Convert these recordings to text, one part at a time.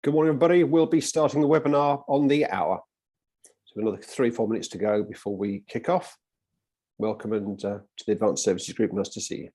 Good morning, everybody. We'll be starting the webinar on the hour. So another 3 or 4 minutes to go before we kick off. Welcome and to the Advanced Services Group. Nice to see you.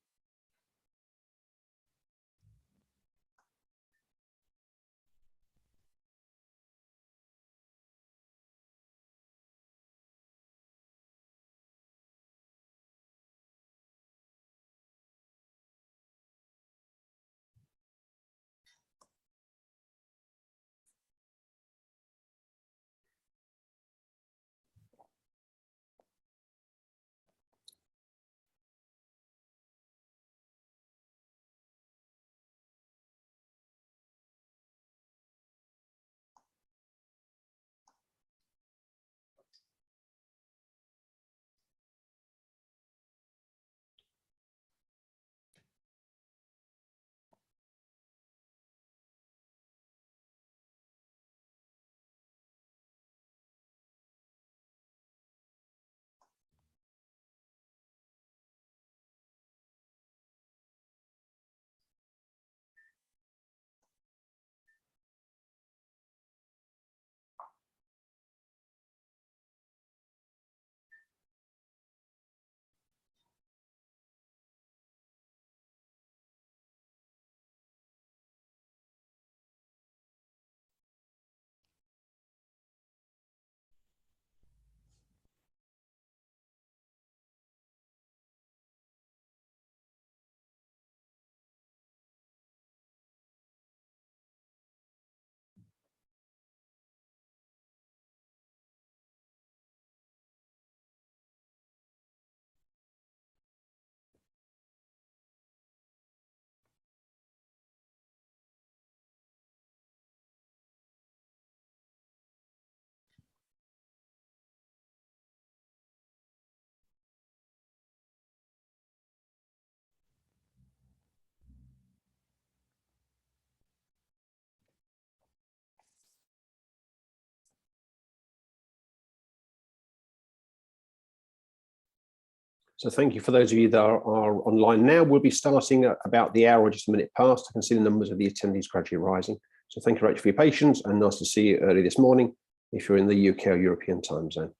So thank you for those of you that are online now. We'll be starting at about the hour, just a minute past. I can see the numbers of the attendees gradually rising. So thank you, Rachel, for your patience, and nice to see you early this morning if you're in the UK or European time zone.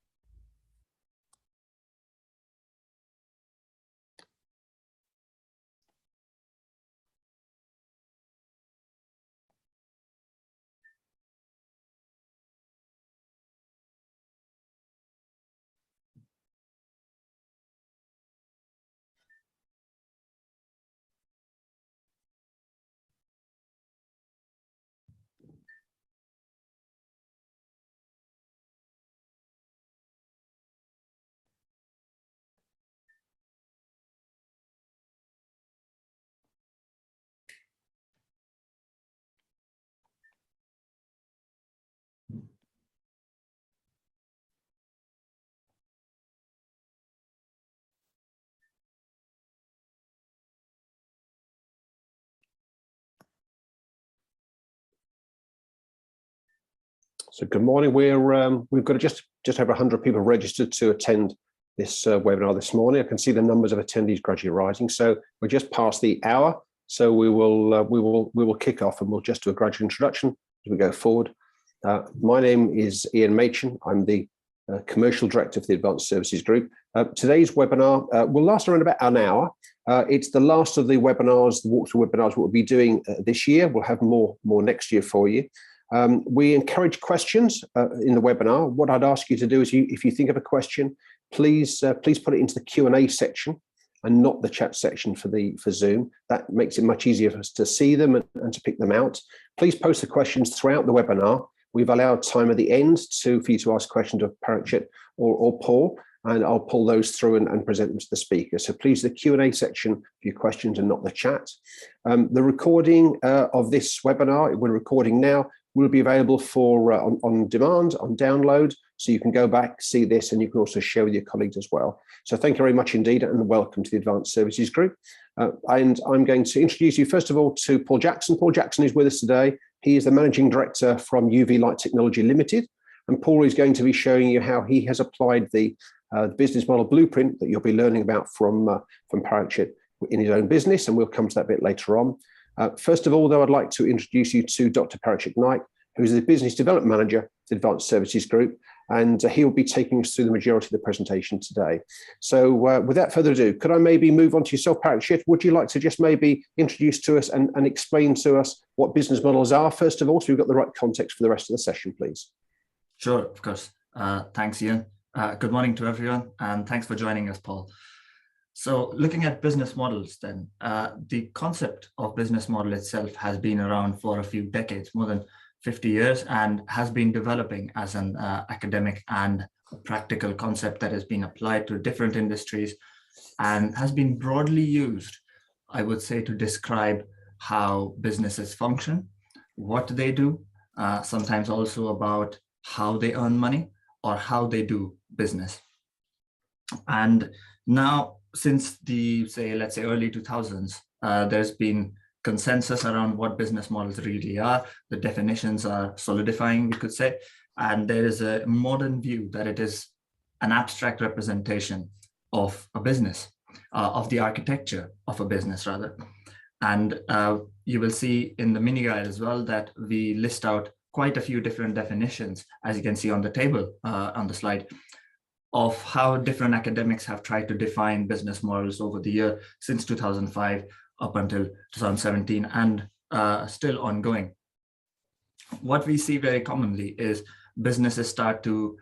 So good morning. We've got just over 100 people registered to attend this webinar this morning. I can see the numbers of attendees gradually rising. So we're just past the hour. So we will kick off, and we'll just do a gradual introduction as we go forward. My name is Ian Machin. I'm the Commercial Director for the Advanced Services Group. Today's webinar will last around about an hour. It's the last of the webinars, the walkthrough webinars we'll be doing this year. We'll have more next year for you. We encourage questions in the webinar. What I'd ask you to do is, if you think of a question, please put it into the Q&A section and not the chat section for Zoom. That makes it much easier for us to see them and to pick them out. Please post the questions throughout the webinar. We've allowed time at the end for you to ask questions of Parachit or Paul, and I'll pull those through and present them to the speaker. So please, the Q&A section for your questions and not the chat. The recording of this webinar, we're recording now, will be available for on demand, on download, so you can go back, see this, and you can also share with your colleagues as well. So thank you very much indeed, and welcome to the Advanced Services Group. And I'm going to introduce you first of all to Paul Jackson. Paul Jackson is with us today. He is the Managing Director from UV Light Technology Limited, and Paul is going to be showing you how he has applied the business model blueprint that you'll be learning about from Parachit in his own business, and we'll come to that bit later on. First of all, though, I'd like to introduce you to Dr. Parachit Naik. who's the Business Development Manager at Advanced Services Group, and he will be taking us through the majority of the presentation today. So without further ado, could I maybe move on to yourself, Parikshit? Would you like to just maybe introduce to us and explain to us what business models are, first of all, so we've got the right context for the rest of the session, please? Sure, of course. Thanks, Ian. Good morning to everyone, and thanks for joining us, Paul. So looking at business models then, the concept of business model itself has been around for a few decades, more than 50 years, and has been developing as an academic and practical concept that has been applied to different industries and has been broadly used, I would say, to describe how businesses function, what they do, sometimes also about how they earn money or how they do business. And now, since the, let's say early 2000s, there's been consensus around what business models really are. The definitions are solidifying, we could say, and there is a modern view that it is an abstract representation of a business, of the architecture of a business rather. And you will see in the mini guide as well that we list out quite a few different definitions, as you can see on the table on the slide, of how different academics have tried to define business models over the year since 2005 up until 2017 and still ongoing. What we see very commonly is businesses start to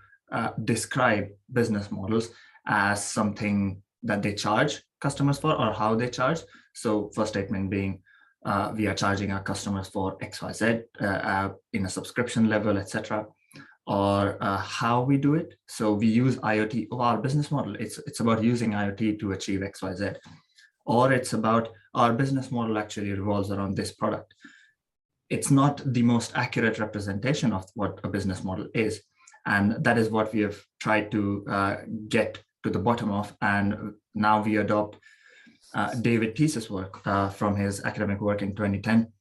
describe business models as something that they charge customers for or how they charge. So first statement being, we are charging our customers for XYZ in a subscription level, etc. Or how we do it. So we use IoT. Our business model, it's about using IoT to achieve XYZ. Or it's about our business model actually revolves around this product. It's not the most accurate representation of what a business model is. And that is what we have tried to get to the bottom of. And now we adopt David Thies's work from his academic work in 2010,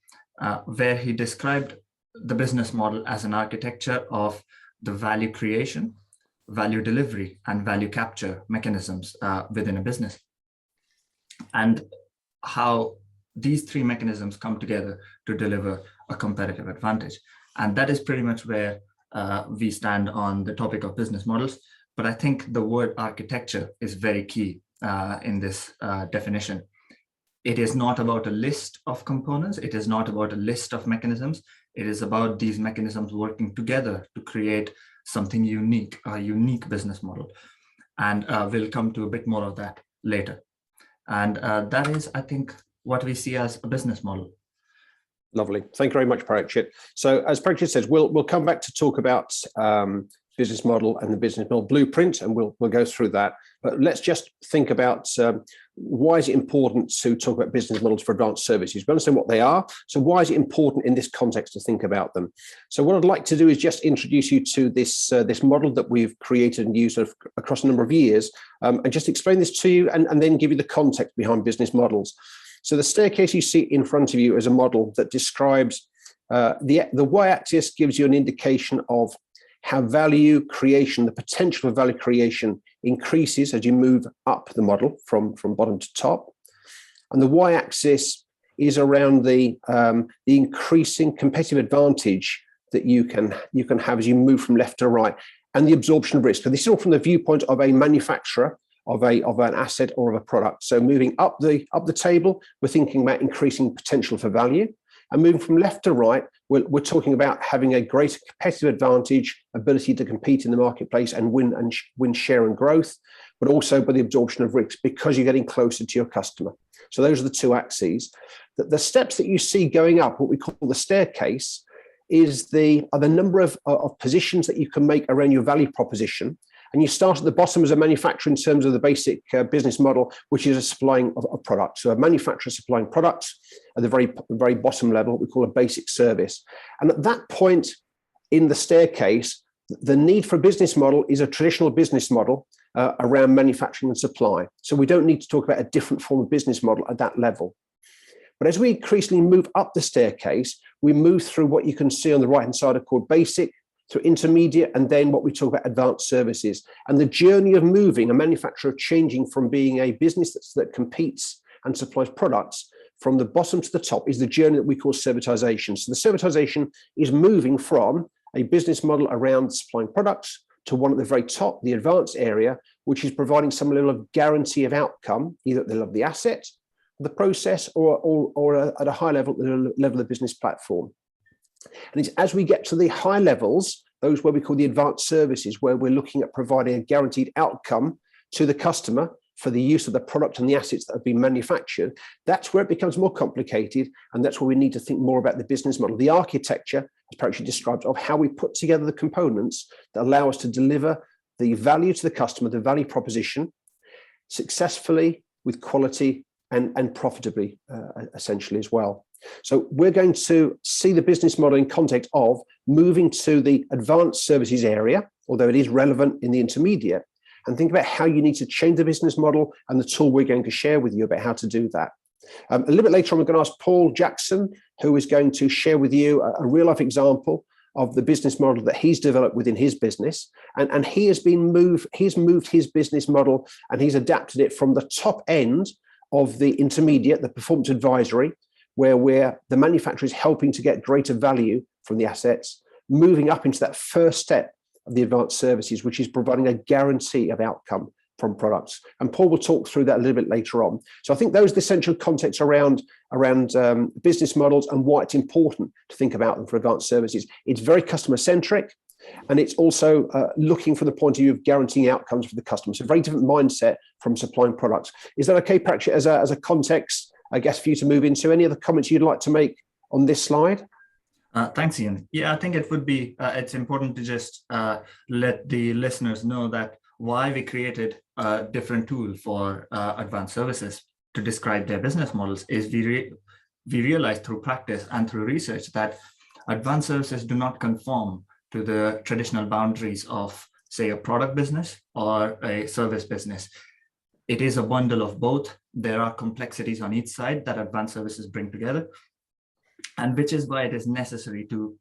where he described the business model as an architecture of the value creation, value delivery, and value capture mechanisms within a business. And how these three mechanisms come together to deliver a competitive advantage. And that is pretty much where we stand on the topic of business models. But I think the word architecture is very key in this definition. It is not about a list of components. It is not about a list of mechanisms. It is about these mechanisms working together to create something unique, a unique business model. And we'll come to a bit more of that later. And that is, I think, what we see as a business model. Lovely. Thank you very much, Parikshit. So as Parikshit says, we'll come back to talk about business model and the business model blueprint, and we'll go through that. But let's just think about why is it important to talk about business models for advanced services? We understand what they are. So why is it important in this context to think about them? So what I'd like to do is just introduce you to this this model that we've created and used across a number of years, and just explain this to you and then give you the context behind business models. So the staircase you see in front of you is a model that describes the y-axis gives you an indication of how value creation, the potential for value creation increases as you move up the model from bottom to top. And the y-axis is around the increasing competitive advantage that you can have as you move from left to right, and the absorption of risk. So this is all from the viewpoint of a manufacturer of an asset or of a product. So moving up the table, we're thinking about increasing potential for value. And moving from left to right, we're talking about having a greater competitive advantage, ability to compete in the marketplace and win share and growth, but also by the absorption of risks because you're getting closer to your customer. So those are the two axes. The steps that you see going up, what we call the staircase, are the number of positions that you can make around your value proposition. And you start at the bottom as a manufacturer in terms of the basic business model, which is a supplying of a product. So a manufacturer supplying products at the very bottom level, what we call a basic service. And at that point in the staircase, the need for a business model is a traditional business model around manufacturing and supply. So we don't need to talk about a different form of business model at that level. But as we increasingly move up the staircase, we move through what you can see on the right-hand side are called basic, through intermediate, and then what we talk about advanced services. And the journey of moving a manufacturer changing from being a business that competes and supplies products from the bottom to the top is the journey that we call servitization. So the servitization is moving from a business model around supplying products to one at the very top, the advanced area, which is providing some level of guarantee of outcome, either at the level of the asset, the process, or at a high level, the level of the business platform. And it's as we get to the high levels, those where we call the advanced services, where we're looking at providing a guaranteed outcome to the customer for the use of the product and the assets that have been manufactured, that's where it becomes more complicated. And that's where we need to think more about the business model, the architecture, as Patrick described, of how we put together the components that allow us to deliver the value to the customer, the value proposition, successfully, with quality and profitably, essentially as well. So we're going to see the business model in context of moving to the advanced services area, although it is relevant in the intermediate, and think about how you need to change the business model and the tool we're going to share with you about how to do that. A little bit later on, we're going to ask Paul Jackson, who is going to share with you a real-life example of the business model that he's developed within his business. And he's moved his business model and he's adapted it from the top end of the intermediate, the performance advisory, where the manufacturer is helping to get greater value from the assets, moving up into that first step of the advanced services, which is providing a guarantee of outcome from products. And Paul will talk through that a little bit later on. So I think those are the essential context around business models and why it's important to think about them for advanced services. It's very customer centric, and it's also looking from the point of view of guaranteeing outcomes for the customer. So a very different mindset from supplying products. Is that okay, Patrick, as a context, I guess, for you to move into? Any other comments you'd like to make on this slide? Thanks, Ian. Yeah, I think it would be, it's important to just let the listeners know that why we created a different tool for advanced services to describe their business models is we realized through practice and through research that advanced services do not conform to the traditional boundaries of, say, a product business or a service business. It is a bundle of both. There are complexities on each side that advanced services bring together, and which is why it is necessary to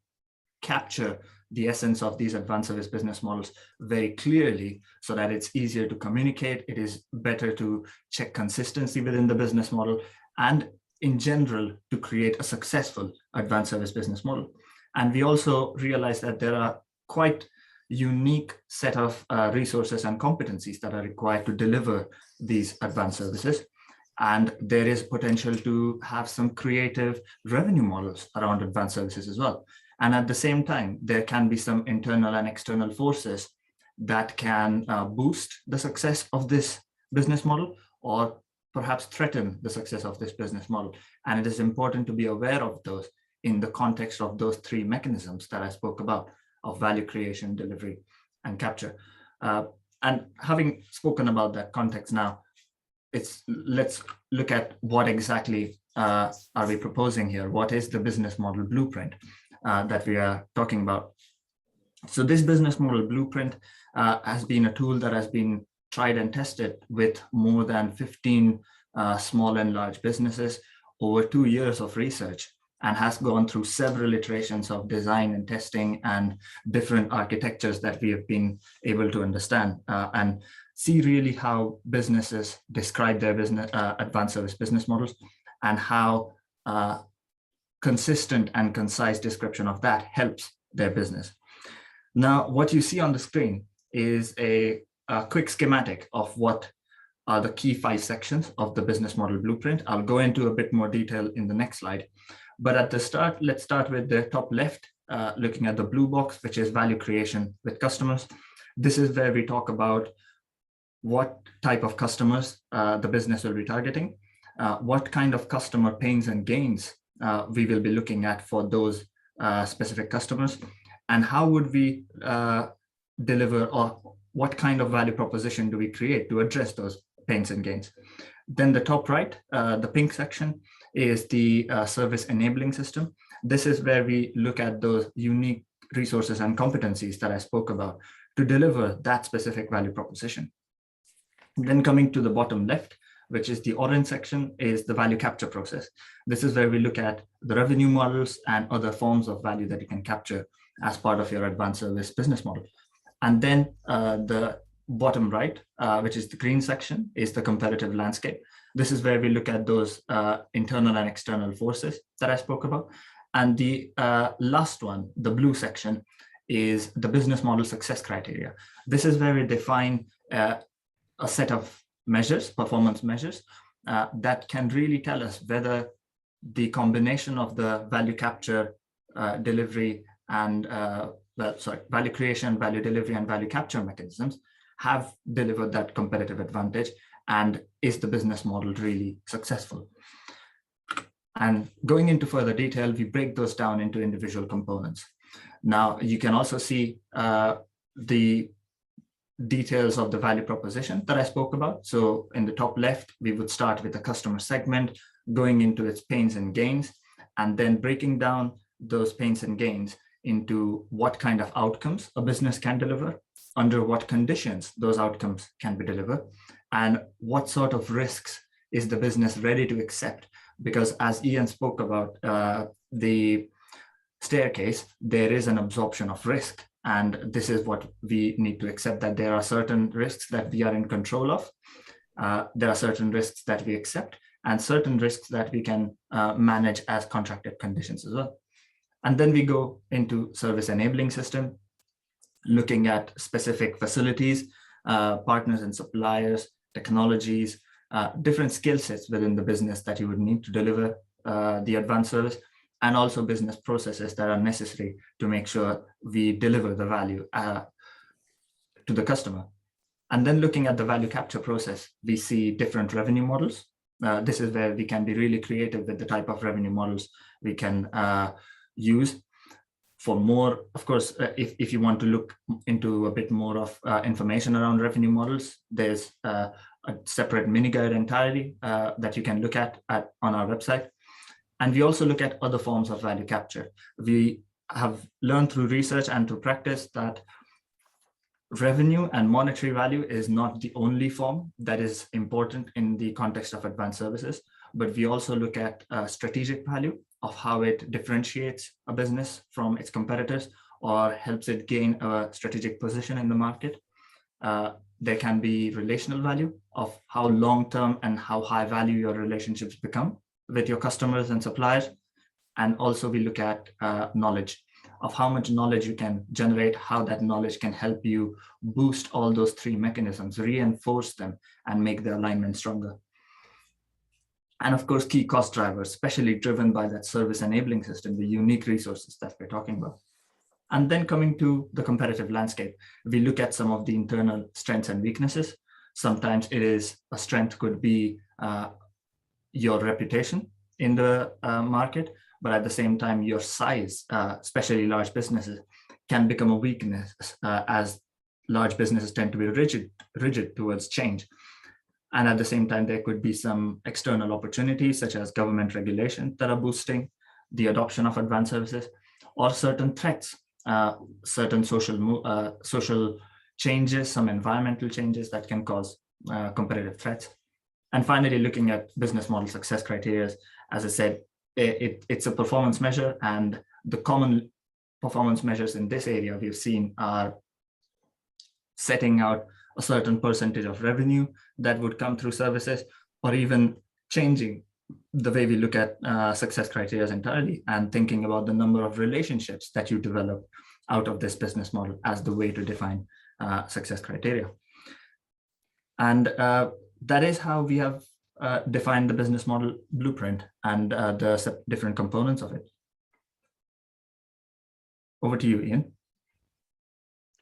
capture the essence of these advanced service business models very clearly so that it's easier to communicate. It is better to check consistency within the business model, and in general, to create a successful advanced service business model. And we also realize that there are quite unique set of resources and competencies that are required to deliver these advanced services. And there is potential to have some creative revenue models around advanced services as well. And at the same time, there can be some internal and external forces that can boost the success of this business model or perhaps threaten the success of this business model. And it is important to be aware of those in the context of those three mechanisms that I spoke about, of value creation, delivery, and capture. And having spoken about that context now, let's look at what exactly are we proposing here. What is the business model blueprint that we are talking about? So this business model blueprint has been a tool that has been tried and tested with more than 15 small and large businesses over 2 years of research, and has gone through several iterations of design and testing and different architectures that we have been able to understand and see really how businesses describe their business advanced service business models, and how consistent and concise description of that helps their business. Now, what you see on the screen is a quick schematic of what are the key 5 sections of the business model blueprint. I'll go into a bit more detail in the next slide. But at the start, let's start with the top left, looking at the blue box, which is value creation with customers. This is where we talk about what type of customers the business will be targeting, what kind of customer pains and gains we will be looking at for those specific customers, and how would we deliver, or what kind of value proposition do we create to address those pains and gains. Then the top right, the pink section, is the service enabling system. This is where we look at those unique resources and competencies that I spoke about to deliver that specific value proposition. Then coming to the bottom left, which is the orange section, is the value capture process. This is where we look at the revenue models and other forms of value that you can capture as part of your advanced service business model. And then the bottom right, which is the green section, is the competitive landscape. This is where we look at those internal and external forces that I spoke about. And the last one, the blue section, is the business model success criteria. This is where we define a set of measures, performance measures, that can really tell us whether the combination of the value capture, delivery, and value creation, value delivery, and value capture mechanisms have delivered that competitive advantage, and is the business model really successful? And going into further detail, we break those down into individual components. Now, you can also see the details of the value proposition that I spoke about. So in the top left, we would start with the customer segment, going into its pains and gains, and then breaking down those pains and gains into what kind of outcomes a business can deliver, under what conditions those outcomes can be delivered, and what sort of risks is the business ready to accept. Because as Ian spoke about the staircase, there is an absorption of risk. And this is what we need to accept, that there are certain risks that we are in control of. There are certain risks that we accept, and certain risks that we can manage as contracted conditions as well. And then we go into service enabling system, looking at specific facilities, partners and suppliers, technologies, different skill sets within the business that you would need to deliver the advanced service, and also business processes that are necessary to make sure we deliver the value to the customer. And then looking at the value capture process, we see different revenue models. This is where we can be really creative with the type of revenue models we can use. For more, of course, if you want to look into a bit more of information around revenue models, there's a separate mini guide entirely that you can look at on our website. And we also look at other forms of value capture. We have learned through research and through practice that revenue and monetary value is not the only form that is important in the context of advanced services, but we also look at strategic value of how it differentiates a business from its competitors or helps it gain a strategic position in the market. There can be relational value of how long-term and how high value your relationships become with your customers and suppliers. And also we look at knowledge, of how much knowledge you can generate, how that knowledge can help you boost all those three mechanisms, reinforce them, and make the alignment stronger. And of course, key cost drivers, especially driven by that service enabling system, the unique resources that we're talking about. And then coming to the competitive landscape, we look at some of the internal strengths and weaknesses. Sometimes it is a strength could be your reputation in the market, but at the same time, your size, especially large businesses, can become a weakness as large businesses tend to be rigid towards change. And at the same time, there could be some external opportunities such as government regulation that are boosting the adoption of advanced services, or certain threats, certain social changes, some environmental changes that can cause competitive threats. And finally, looking at business model success criteria, as I said, it's a performance measure, and the common performance measures in this area we've seen are setting out a certain percentage of revenue that would come through services, or even changing the way we look at success criteria entirely and thinking about the number of relationships that you develop out of this business model as the way to define success criteria. And that is how we have defined the business model blueprint and the different components of it. Over to you, Ian.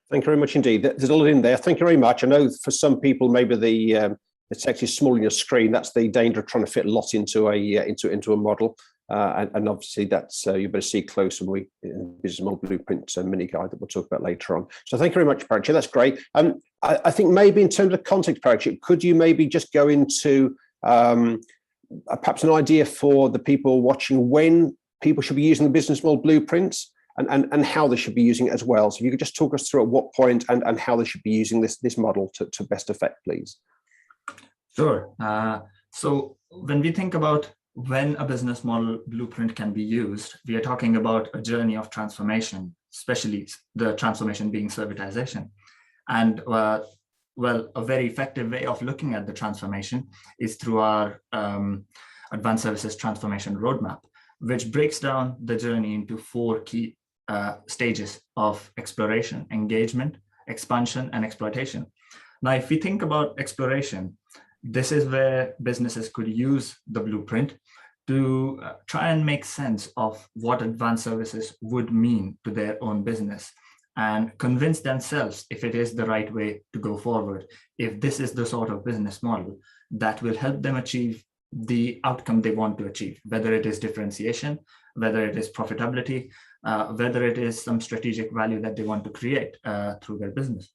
Thank you very much indeed. There's a lot in there. Thank you very much. I know for some people, maybe the text is small on your screen. That's the danger of trying to fit a lot into a model. And obviously that's you better see closer when we business model blueprint mini guide that we'll talk about later on. So thank you very much, Parikshit. That's great. I think maybe in terms of context, Parikshit, could you maybe just go into perhaps an idea for the people watching when people should be using the business model blueprints and how they should be using it as well. So if you could just talk us through at what point and how they should be using this model to best effect, please. Sure. So when we think about when a business model blueprint can be used, we are talking about a journey of transformation, especially the transformation being servitization. And well, a very effective way of looking at the transformation is through our Advanced Services Transformation Roadmap, which breaks down the journey into 4 key stages of exploration, engagement, expansion, and exploitation. Now, if we think about exploration, this is where businesses could use the blueprint to try and make sense of what advanced services would mean to their own business and convince themselves if it is the right way to go forward, if this is the sort of business model that will help them achieve the outcome they want to achieve, whether it is differentiation, whether it is profitability, whether it is some strategic value that they want to create through their business.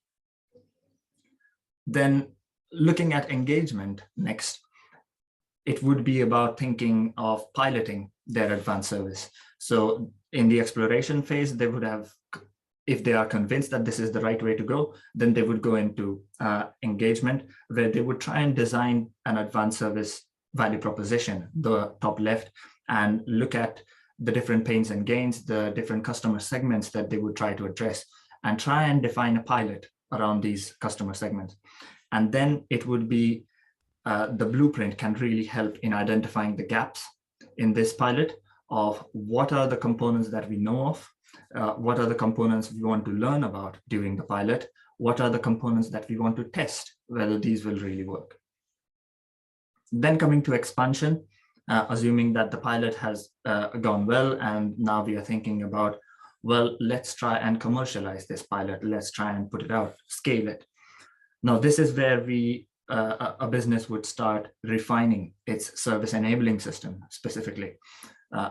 Then looking at engagement next, it would be about thinking of piloting their advanced service. So in the exploration phase, they would have, if they are convinced that this is the right way to go, then they would go into engagement, where they would try and design an advanced service value proposition, the top left, and look at the different pains and gains, the different customer segments that they would try to address, and try and define a pilot around these customer segments. And then it would be the blueprint can really help in identifying the gaps in this pilot of what are the components that we know of, what are the components we want to learn about during the pilot, what are the components that we want to test, whether these will really work. Then coming to expansion, assuming that the pilot has gone well, and now we are thinking about, well, let's try and commercialize this pilot, let's try and put it out, scale it. Now, this is where a business would start refining its service enabling system, specifically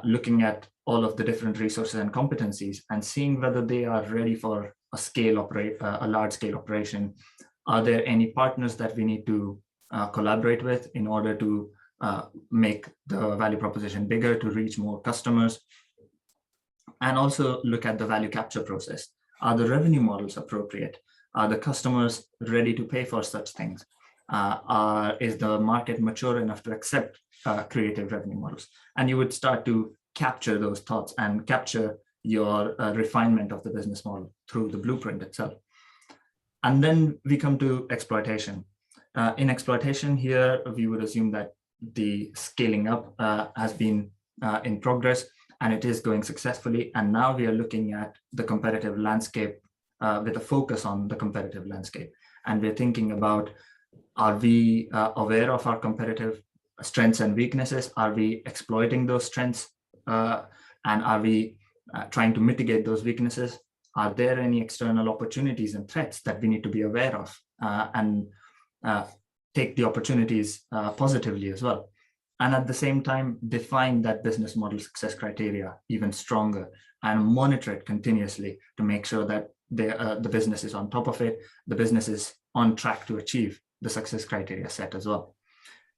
looking at all of the different resources and competencies and seeing whether they are ready for a large scale operation. Are there any partners that we need to collaborate with in order to make the value proposition bigger, to reach more customers? And also look at the value capture process. Are the revenue models appropriate? Are the customers ready to pay for such things? Is the market mature enough to accept creative revenue models? And you would start to capture those thoughts and capture your refinement of the business model through the blueprint itself. And then we come to exploitation. In exploitation here, we would assume that the scaling up has been in progress and it is going successfully. And now we are looking at the competitive landscape with a focus on the competitive landscape. And we're thinking about, are we aware of our competitive strengths and weaknesses? Are we exploiting those strengths? And are we trying to mitigate those weaknesses? Are there any external opportunities and threats that we need to be aware of and take the opportunities positively as well? And at the same time, define that business model success criteria even stronger and monitor it continuously to make sure that the business is on top of it, the business is on track to achieve the success criteria set as well.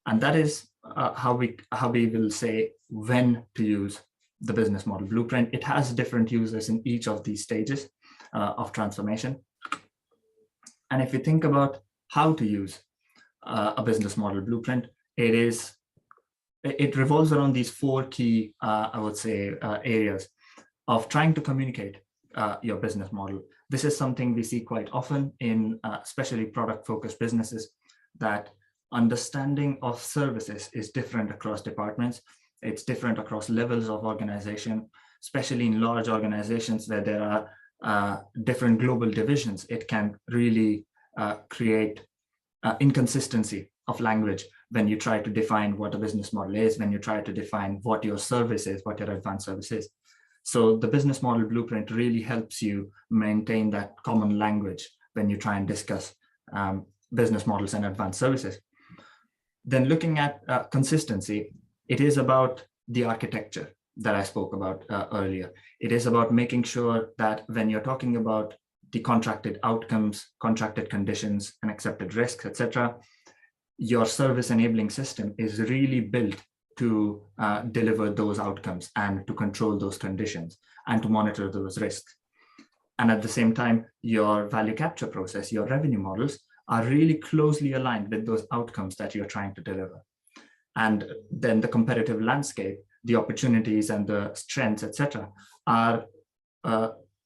And that is how we will say when to use the business model blueprint. It has different users in each of these stages of transformation. And if you think about how to use a business model blueprint, it revolves around these 4 key, I would say, areas of trying to communicate your business model. This is something we see quite often in especially product-focused businesses, that understanding of services is different across departments. It's different across levels of organization, especially in large organizations where there are different global divisions. It can really create inconsistency of language when you try to define what a business model is, when you try to define what your service is, what your advanced service is. So the business model blueprint really helps you maintain that common language when you try and discuss business models and advanced services. Then looking at consistency, it is about the architecture that I spoke about earlier. It is about making sure that when you're talking about the contracted outcomes, contracted conditions, and accepted risks, etc., your service enabling system is really built to deliver those outcomes and to control those conditions and to monitor those risks. And at the same time, your value capture process, your revenue models are really closely aligned with those outcomes that you're trying to deliver. And then the competitive landscape, the opportunities and the strengths, etc., are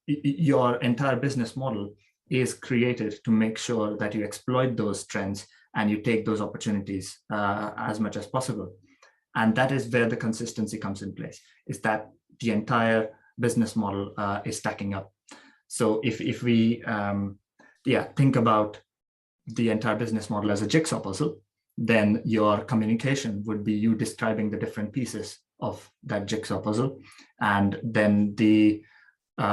your entire business model is created to make sure that you exploit those trends and you take those opportunities as much as possible. And that is where the consistency comes in place, is that the entire business model is stacking up. So if we think about the entire business model as a jigsaw puzzle, then your communication would be you describing the different pieces of that jigsaw puzzle. And then the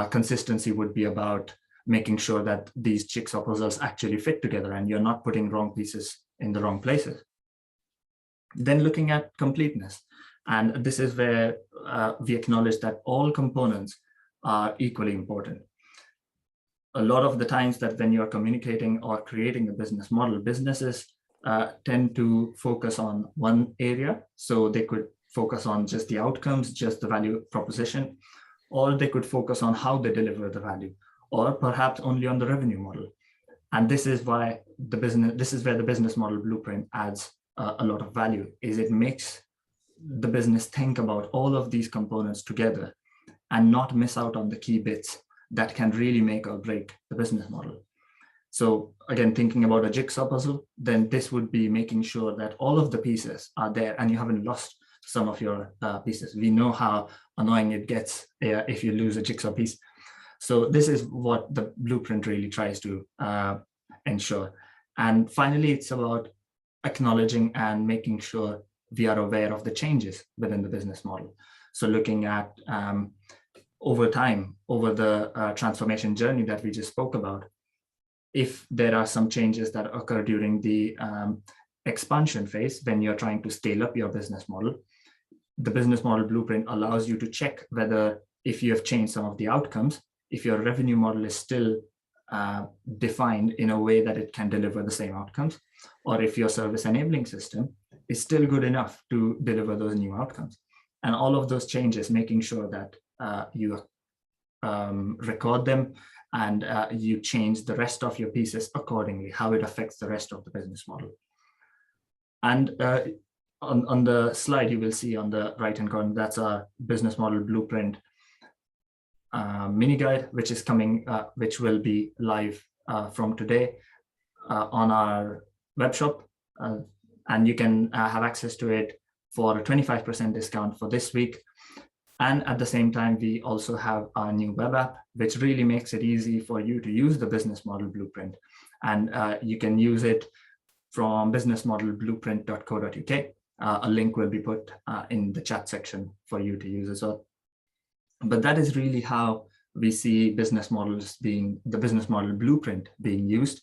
consistency would be about making sure that these jigsaw puzzles actually fit together and you're not putting wrong pieces in the wrong places. Then looking at completeness. And this is where we acknowledge that all components are equally important. A lot of the times that when you're communicating or creating a business model, businesses tend to focus on one area. So they could focus on just the outcomes, just the value proposition, or they could focus on how they deliver the value, or perhaps only on the revenue model. And this is why this is where the business model blueprint adds a lot of value, is it makes the business think about all of these components together and not miss out on the key bits that can really make or break the business model. So again, thinking about a jigsaw puzzle, then this would be making sure that all of the pieces are there and you haven't lost some of your pieces. We know how annoying it gets if you lose a jigsaw piece. So this is what the blueprint really tries to ensure. And finally, it's about acknowledging and making sure we are aware of the changes within the business model. So looking at over time, over the transformation journey that we just spoke about, if there are some changes that occur during the expansion phase, when you're trying to scale up your business model, the business model blueprint allows you to check whether, if you have changed some of the outcomes, if your revenue model is still defined in a way that it can deliver the same outcomes, or if your service enabling system is still good enough to deliver those new outcomes. And all of those changes, making sure that you record them and you change the rest of your pieces accordingly, how it affects the rest of the business model. And on the slide, you will see on the right-hand corner, that's our business model blueprint mini guide, which is coming, which will be live from today on our web shop. And you can have access to it for a 25% discount for this week. And at the same time, we also have our new web app, which really makes it easy for you to use the business model blueprint. And you can use it from businessmodelblueprint.co.uk. A link will be put in the chat section for you to use as well. But that is really how we see business models being, the business model blueprint being used,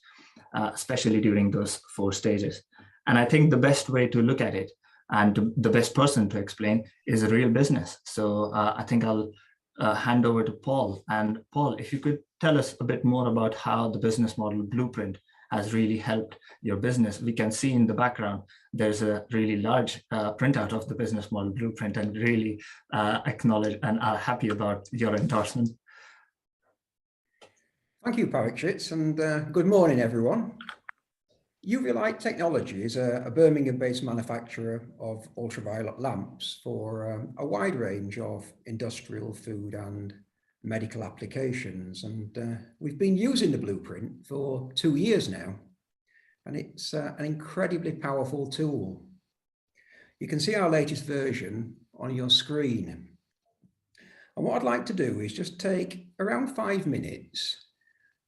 especially during those 4 stages. And I think the best way to look at it, and the best person to explain, is a real business. So I think I'll hand over to Paul. And Paul, if you could tell us a bit more about how the business model blueprint has really helped your business. We can see in the background, there's a really large printout of the business model blueprint, and really acknowledge and are happy about your endorsement. Thank you, Parikshit, and good morning, everyone. UV Light Technology is a Birmingham-based manufacturer of ultraviolet lamps for a wide range of industrial, food and medical applications. And we've been using the blueprint for 2 years now, and it's an incredibly powerful tool. You can see our latest version on your screen. And what I'd like to do is just take around 5 minutes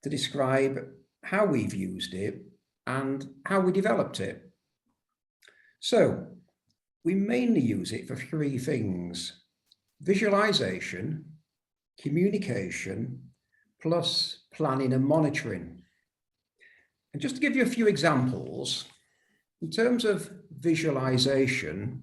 to describe how we've used it and how we developed it. So we mainly use it for 3 things: visualization, communication, plus planning and monitoring. And just to give you a few examples, in terms of visualization,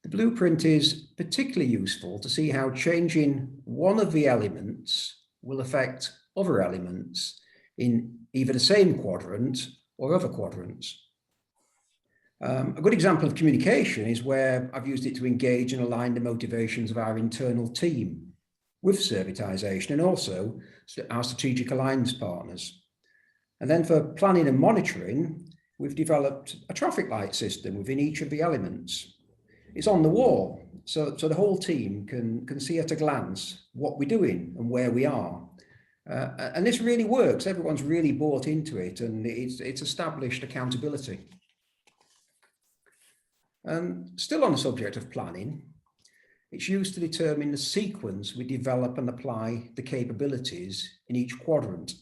the blueprint is particularly useful to see how changing one of the elements will affect other elements in either the same quadrant or other quadrants. A good example of communication is where I've used it to engage and align the motivations of our internal team with Servitization and also our strategic alliance partners. And then for planning and monitoring, we've developed a traffic light system within each of the elements. It's on the wall, so the whole team can see at a glance what we're doing and where we are. And this really works. Everyone's really bought into it, and it's established accountability. Still on the subject of planning, it's used to determine the sequence we develop and apply the capabilities in each quadrant.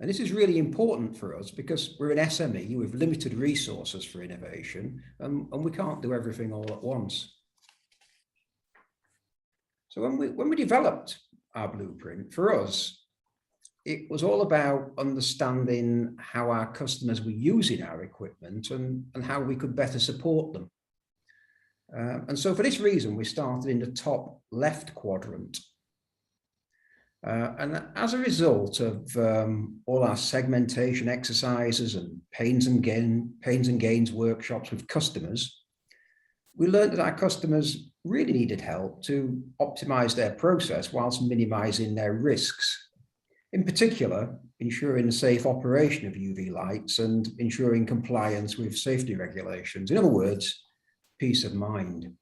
And this is really important for us because we're an SME with limited resources for innovation, and we can't do everything all at once. So when we developed our blueprint, for us, it was all about understanding how our customers were using our equipment and how we could better support them. And so for this reason, we started in the top left quadrant. And as a result of all our segmentation exercises and pains and gains workshops with customers, we learned that our customers really needed help to optimize their process whilst minimizing their risks. In particular, ensuring the safe operation of UV lights and ensuring compliance with safety regulations. In other words, peace of mind.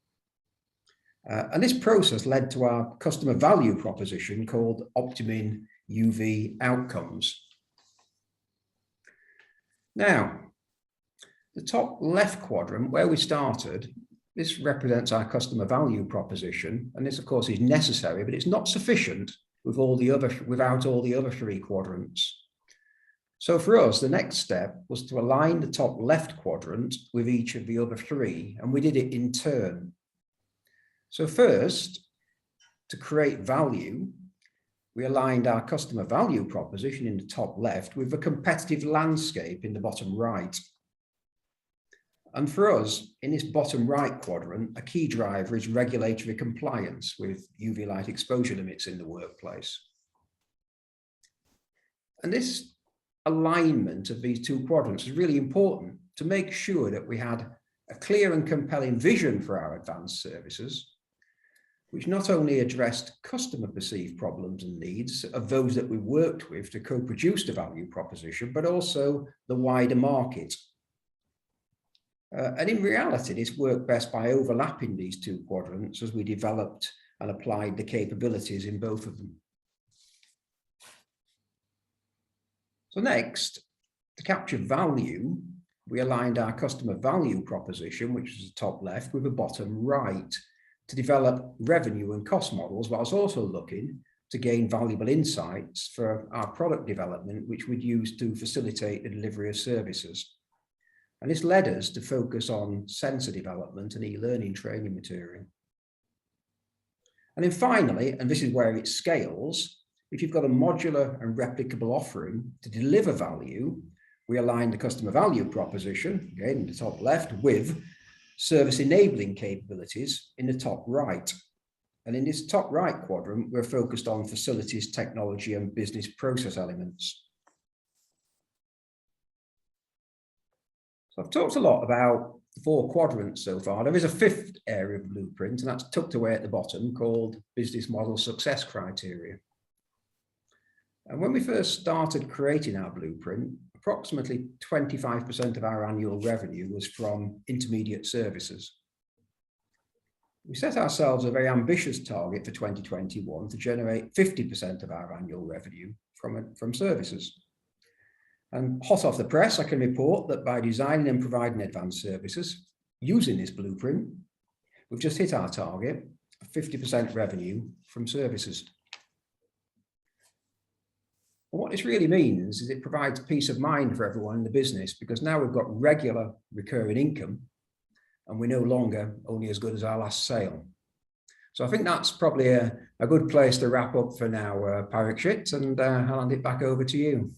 And this process led to our customer value proposition called Optimum UV Outcomes. Now, the top left quadrant where we started, this represents our customer value proposition. And this, of course, is necessary, but it's not sufficient without all the other three quadrants. So for us, the next step was to align the top left quadrant with each of the other three, and we did it in turn. So first, to create value, we aligned our customer value proposition in the top left with a competitive landscape in the bottom right. And for us, in this bottom right quadrant, a key driver is regulatory compliance with UV light exposure limits in the workplace. And this alignment of these two quadrants is really important to make sure that we had a clear and compelling vision for our advanced services, which not only addressed customer perceived problems and needs of those that we worked with to co-produce the value proposition, but also the wider market. And in reality, this worked best by overlapping these two quadrants as we developed and applied the capabilities in both of them. So next, to capture value, we aligned our customer value proposition, which is the top left, with the bottom right, to develop revenue and cost models, whilst also looking to gain valuable insights for our product development, which we'd use to facilitate the delivery of services. And this led us to focus on sensor development and e-learning training material. And then finally, and this is where it scales, if you've got a modular and replicable offering to deliver value, we align the customer value proposition, again, in the top left, with service enabling capabilities in the top right. And in this top right quadrant, we're focused on facilities, technology, and business process elements. So I've talked a lot about the four quadrants so far. There is a fifth area of blueprint, and that's tucked away at the bottom, called business model success criteria. And when we first started creating our blueprint, approximately 25% of our annual revenue was from intermediate services. We set ourselves a very ambitious target for 2021 to generate 50% of our annual revenue from services. And hot off the press, I can report that by designing and providing advanced services using this blueprint, we've just hit our target of 50% revenue from services. And what this really means is it provides peace of mind for everyone in the business, because now we've got regular recurring income and we're no longer only as good as our last sale. So I think that's probably a good place to wrap up for now, Parikshit, and I'll hand it back over to you.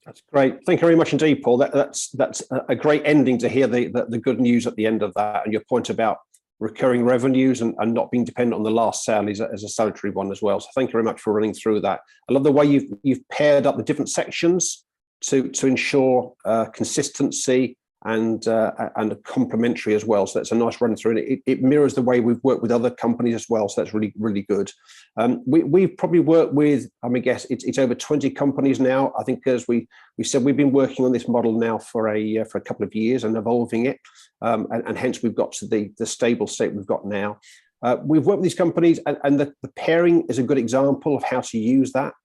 That's great. Thank you very much indeed, Paul. That's a great ending to hear the good news at the end of that, and your point about recurring revenues and not being dependent on the last sale is a salutary one as well. So thank you very much for running through that. I love the way you've paired up the different sections to ensure consistency and complementary as well. So that's a nice run through, and it mirrors the way we've worked with other companies as well. So that's really, really good. We've probably worked with, I mean, guess it's over 20 companies now. I think, as we said, we've been working on this model now for a couple of years and evolving it, and hence we've got to the stable state we've got now. We've worked with these companies, and the pairing is a good example of how to use that.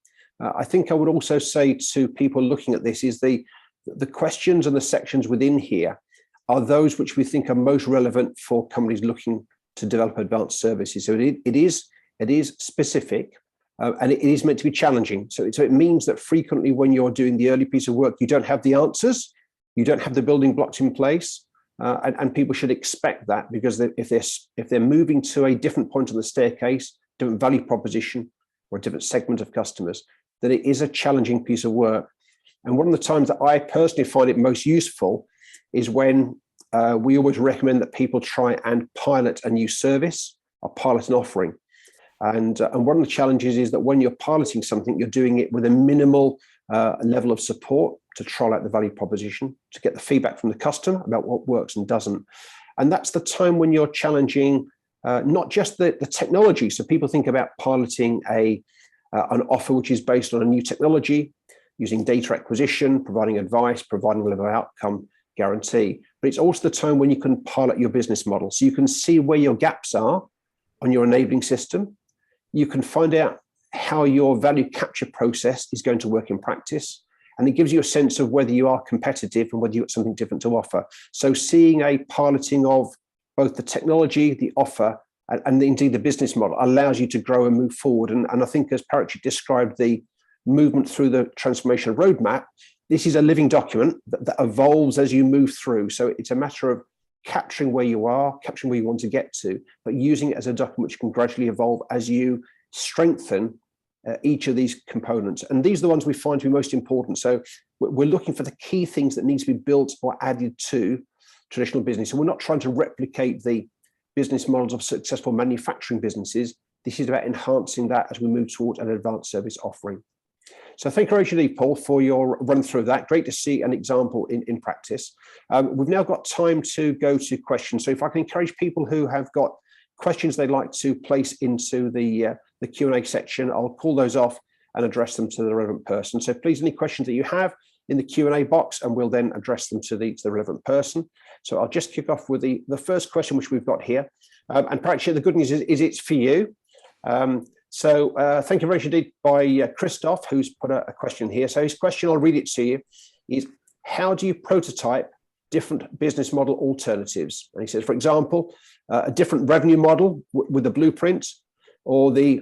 I think I would also say to people looking at this is the questions and the sections within here are those which we think are most relevant for companies looking to develop advanced services. So it is specific, and it is meant to be challenging. So it means that frequently when you're doing the early piece of work, you don't have the answers, you don't have the building blocks in place, and people should expect that, because if they're moving to a different point on the staircase, different value proposition, or a different segment of customers, then it is a challenging piece of work. And one of the times that I personally find it most useful is when we always recommend that people try and pilot a new service or pilot an offering. And one of the challenges is that when you're piloting something, you're doing it with a minimal level of support to trial out the value proposition, to get the feedback from the customer about what works and doesn't. And that's the time when you're challenging not just the technology. So people think about piloting an offer which is based on a new technology, using data acquisition, providing advice, providing a level of outcome guarantee. But it's also the time when you can pilot your business model. So you can see where your gaps are on your enabling system. You can find out how your value capture process is going to work in practice. And it gives you a sense of whether you are competitive and whether you've got something different to offer. So seeing a piloting of both the technology, the offer, and indeed the business model allows you to grow and move forward. And I think, as Parikshit described the movement through the transformation roadmap, this is a living document that evolves as you move through. So it's a matter of capturing where you are, capturing where you want to get to, but using it as a document which can gradually evolve as you strengthen each of these components. And these are the ones we find to be most important. So we're looking for the key things that need to be built or added to traditional business. And we're not trying to replicate the business models of successful manufacturing businesses. This is about enhancing that as we move towards an advanced service offering. So thank you very much, Paul, for your run through that. Great to see an example in practice. We've now got time to go to questions. So if I can encourage people who have got questions they'd like to place into the Q&A section, I'll call those off and address them to the relevant person. So please, any questions that you have in the Q&A box, and we'll then address them to the relevant person. So I'll just kick off with the first question which we've got here. And Parikshit, the good news is it's for you. So thank you very much indeed by Christoph, who's put a question here. So his question, I'll read it to you, is how do you prototype different business model alternatives? And he says, for example, a different revenue model with the blueprint, or the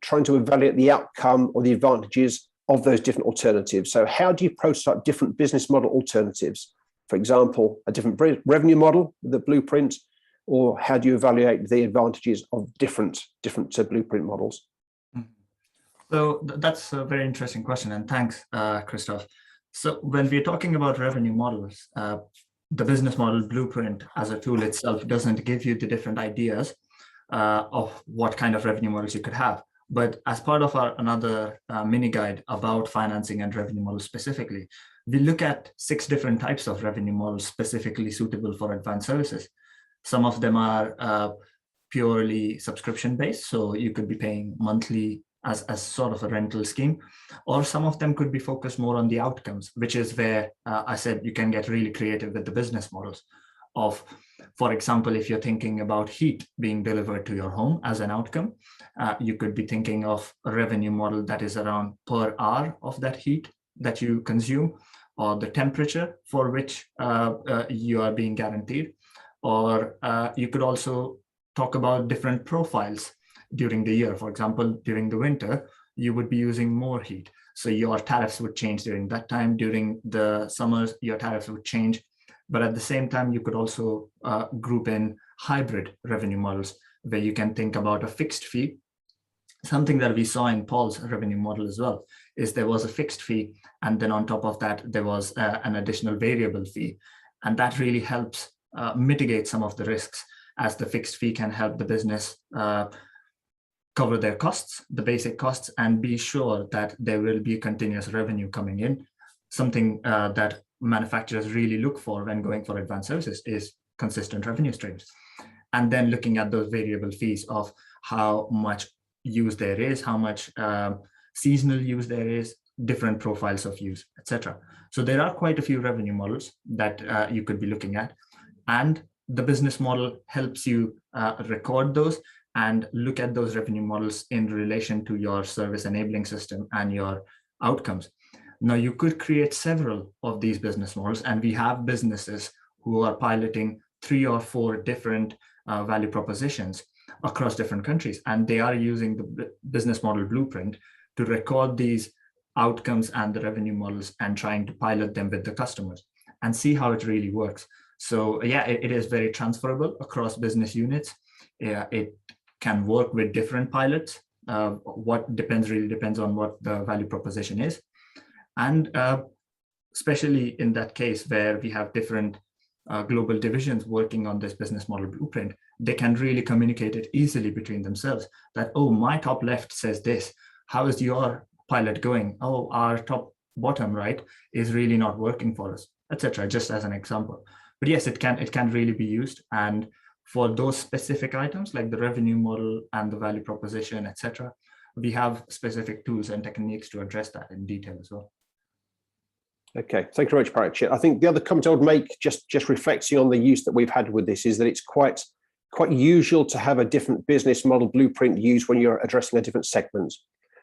trying to evaluate the outcome or the advantages of those different alternatives. So how do you prototype different business model alternatives? For example, a different revenue model with the blueprint, or how do you evaluate the advantages of different blueprint models? So that's a very interesting question, and thanks, Christoph. So when we're talking about revenue models, the business model blueprint as a tool itself doesn't give you the different ideas of what kind of revenue models you could have. But as part of another mini guide about financing and revenue models specifically, we look at 6 different types of revenue models specifically suitable for advanced services. Some of them are purely subscription based, so you could be paying monthly as sort of a rental scheme, or some of them could be focused more on the outcomes, which is where I said you can get really creative with the business models of, for example, if you're thinking about heat being delivered to your home as an outcome, you could be thinking of a revenue model that is around per hour of that heat that you consume, or the temperature for which you are being guaranteed. Or you could also talk about different profiles during the year. For example, during the winter, you would be using more heat, so your tariffs would change during that time. During the summers, your tariffs would change. But at the same time, you could also group in hybrid revenue models, where you can think about a fixed fee. Something that we saw in Paul's revenue model as well is there was a fixed fee, and then on top of that, there was an additional variable fee. And that really helps mitigate some of the risks, as the fixed fee can help the business cover their costs, the basic costs, and be sure that there will be continuous revenue coming in. Something that manufacturers really look for when going for advanced services is consistent revenue streams. And then looking at those variable fees of how much use there is, how much seasonal use there is, different profiles of use, etc. So there are quite a few revenue models that you could be looking at, and the business model helps you record those and look at those revenue models in relation to your service enabling system and your outcomes. Now, you could create several of these business models, and we have businesses who are piloting 3 or 4 different value propositions across different countries, and they are using the business model blueprint to record these outcomes and the revenue models and trying to pilot them with the customers and see how it really works. So yeah, it is very transferable across business units. It can work with different pilots. What really depends on what the value proposition is. And especially in that case where we have different global divisions working on this business model blueprint, they can really communicate it easily between themselves that, oh, my top left says this. How is your pilot going? Oh, our top bottom right is really not working for us, etc. Just as an example. But yes, it can really be used. And for those specific items like the revenue model and the value proposition, etc., we have specific tools and techniques to address that in detail as well. Okay, thank you very much, Parikshit. I think the other comment I would make, just reflecting on the use that we've had with this, is that it's quite usual to have a different business model blueprint used when you're addressing a different segment.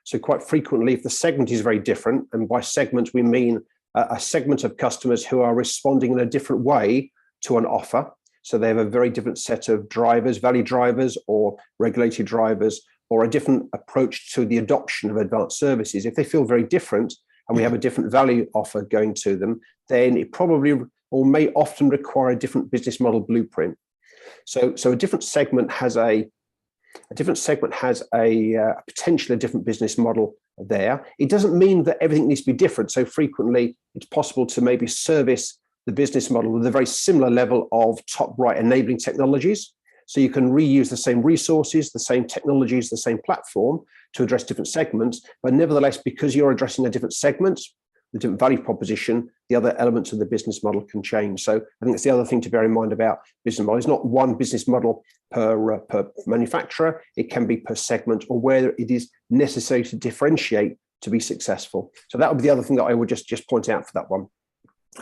So quite frequently, if the segment is very different, and by segment we mean a segment of customers who are responding in a different way to an offer. So they have a very different set of drivers, value drivers or regulated drivers, or a different approach to the adoption of advanced services. If they feel very different, and we have a different value offer going to them, then it probably or may often require a different business model blueprint. So a different segment has a potentially a different business model there. It doesn't mean that everything needs to be different. So frequently it's possible to maybe service the business model with a very similar level of top right enabling technologies. So you can reuse the same resources, the same technologies, the same platform to address different segments. But nevertheless, because you're addressing a different segment, the different value proposition, the other elements of the business model can change. So I think it's the other thing to bear in mind about business model. It's not one business model per manufacturer. It can be per segment or where it is necessary to differentiate to be successful. So that would be the other thing that I would just point out for that one.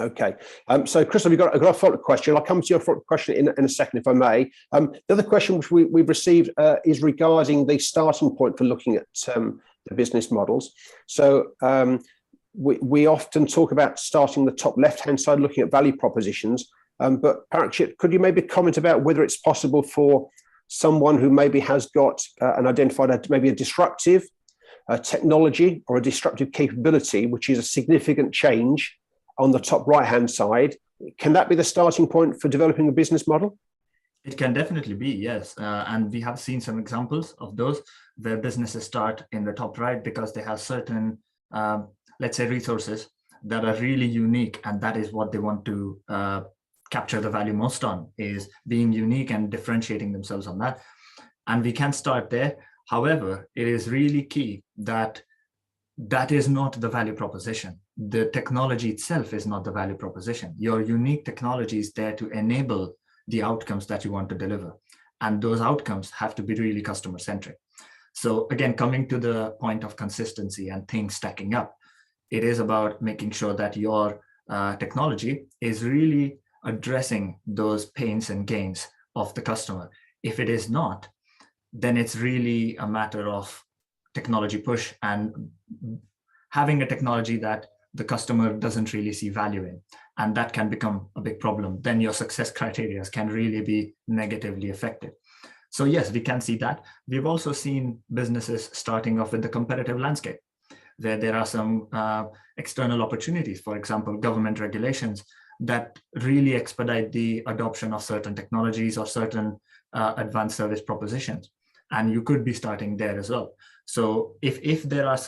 Okay, so Chris, I've got a follow-up question. I'll come to your follow-up question in a second, if I may. The other question which we've received is regarding the starting point for looking at the business models. So we often talk about starting the top left-hand side, looking at value propositions. But Parikshit, could you maybe comment about whether it's possible for someone who maybe has got an identified maybe a disruptive technology or a disruptive capability, which is a significant change on the top right-hand side, can that be the starting point for developing a business model? It can definitely be, yes. And we have seen some examples of those where businesses start in the top right because they have certain, let's say, resources that are really unique. And that is what they want to capture the value most on, is being unique and differentiating themselves on that. And we can start there. However, it is really key that that is not the value proposition. The technology itself is not the value proposition. Your unique technology is there to enable the outcomes that you want to deliver. And those outcomes have to be really customer centric. So again, coming to the point of consistency and things stacking up, it is about making sure that your technology is really addressing those pains and gains of the customer. If it is not, then it's really a matter of technology push and having a technology that the customer doesn't really see value in. And that can become a big problem. Then your success criteria can really be negatively affected. So yes, we can see that. We've also seen businesses starting off with the competitive landscape, where there are some external opportunities, for example, government regulations that really expedite the adoption of certain technologies or certain advanced service propositions. And you could be starting there as well. So if there are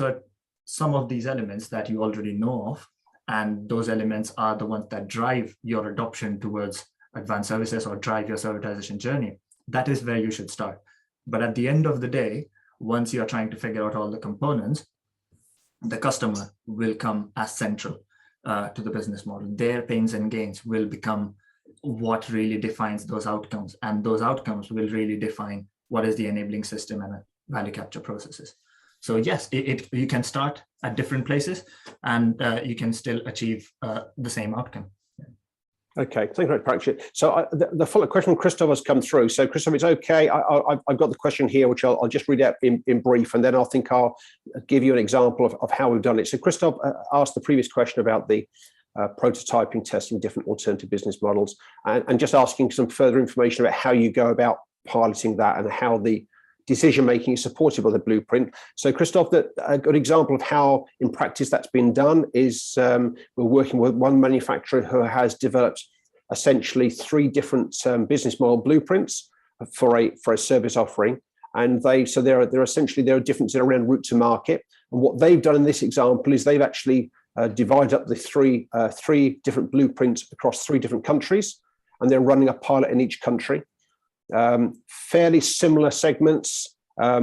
some of these elements that you already know of, and those elements are the ones that drive your adoption towards advanced services or drive your servitization journey, that is where you should start. But at the end of the day, once you're trying to figure out all the components, the customer will come as central to the business model. Their pains and gains will become what really defines those outcomes. And those outcomes will really define what is the enabling system and value capture processes. So yes, you can start at different places and you can still achieve the same outcome. Okay, thank you very much, Patrick. So the follow-up question from Christoph has come through. So Christoph, it's okay. I've got the question here, which I'll just read out in brief, and then I think I'll give you an example of how we've done it. So Christoph asked the previous question about the prototyping, testing different alternative business models, and just asking some further information about how you go about piloting that and how the decision making is supported by the blueprint. So Christoph, a good example of how in practice that's been done is we're working with one manufacturer who has developed essentially 3 different business model blueprints for a service offering, and there are differences around route to market. And what they've done in this example is they've actually divided up the three different blueprints across 3 different countries, and they're running a pilot in each country. Fairly similar segments,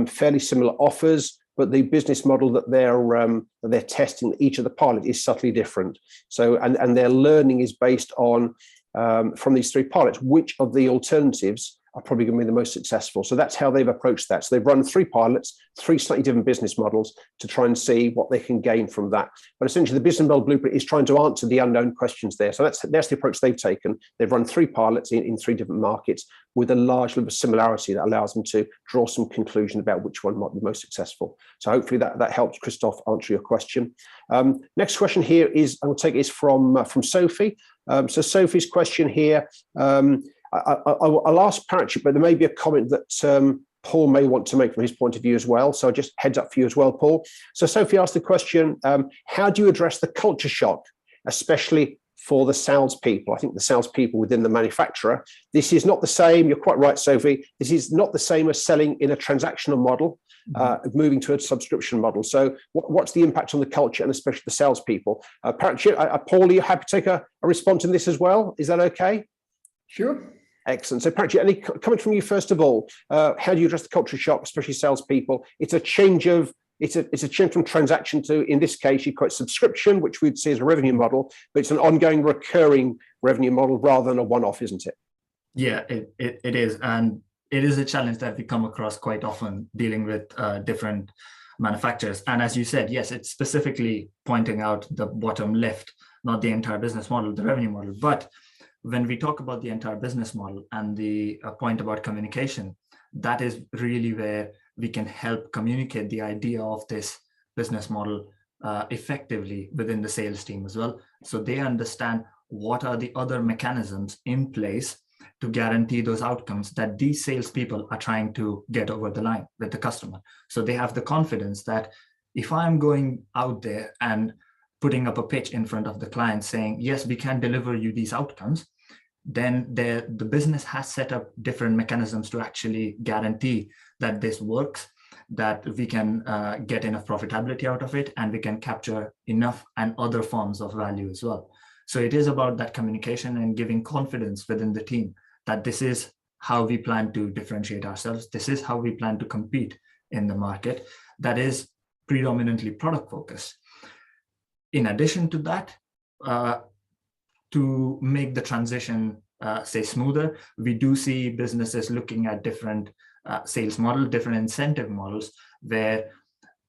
fairly similar offers, but the business model that they're testing each of the pilot is subtly different. So, and their learning is based on from these 3 pilots, which of the alternatives are probably going to be the most successful. So that's how they've approached that. So they've run 3 pilots, 3 slightly different business models to try and see what they can gain from that. But essentially the business model blueprint is trying to answer the unknown questions there. So that's the approach they've taken. They've run 3 pilots in 3 different markets with a large level of similarity that allows them to draw some conclusion about which one might be most successful. So hopefully that helps Christoph answer your question. Next question here is, I will take is from Sophie. So Sophie's question here, I'll ask Patrick, but there may be a comment that Paul may want to make from his point of view as well. So just heads up for you as well, Paul. So Sophie asked the question, how do you address the culture shock, especially for the salespeople? I think the salespeople within the manufacturer. This is not the same. You're quite right, Sophie. This is not the same as selling in a transactional model, moving to a subscription model. So what's the impact on the culture and especially the salespeople? Patrick, Paul, are you happy to take a response in this as well? Is that okay? Sure. Excellent. So Patrick, any comment from you first of all? How do you address the culture shock, especially salespeople? It's a change from transaction to, in this case, you call it subscription, which we'd see as a revenue model, but it's an ongoing recurring revenue model rather than a one-off, isn't it? Yeah, it is. And it is a challenge that we come across quite often dealing with different manufacturers. And as you said, yes, it's specifically pointing out the bottom left, not the entire business model, the revenue model. But when we talk about the entire business model and the point about communication, that is really where we can help communicate the idea of this business model effectively within the sales team as well. So they understand what are the other mechanisms in place to guarantee those outcomes that these salespeople are trying to get over the line with the customer. So they have the confidence that if I'm going out there and putting up a pitch in front of the client saying, yes, we can deliver you these outcomes, then the business has set up different mechanisms to actually guarantee that this works, that we can get enough profitability out of it, and we can capture enough and other forms of value as well. So it is about that communication and giving confidence within the team that this is how we plan to differentiate ourselves. This is how we plan to compete in the market that is predominantly product focused. In addition to that, to make the transition, say, smoother, we do see businesses looking at different sales models, different incentive models, where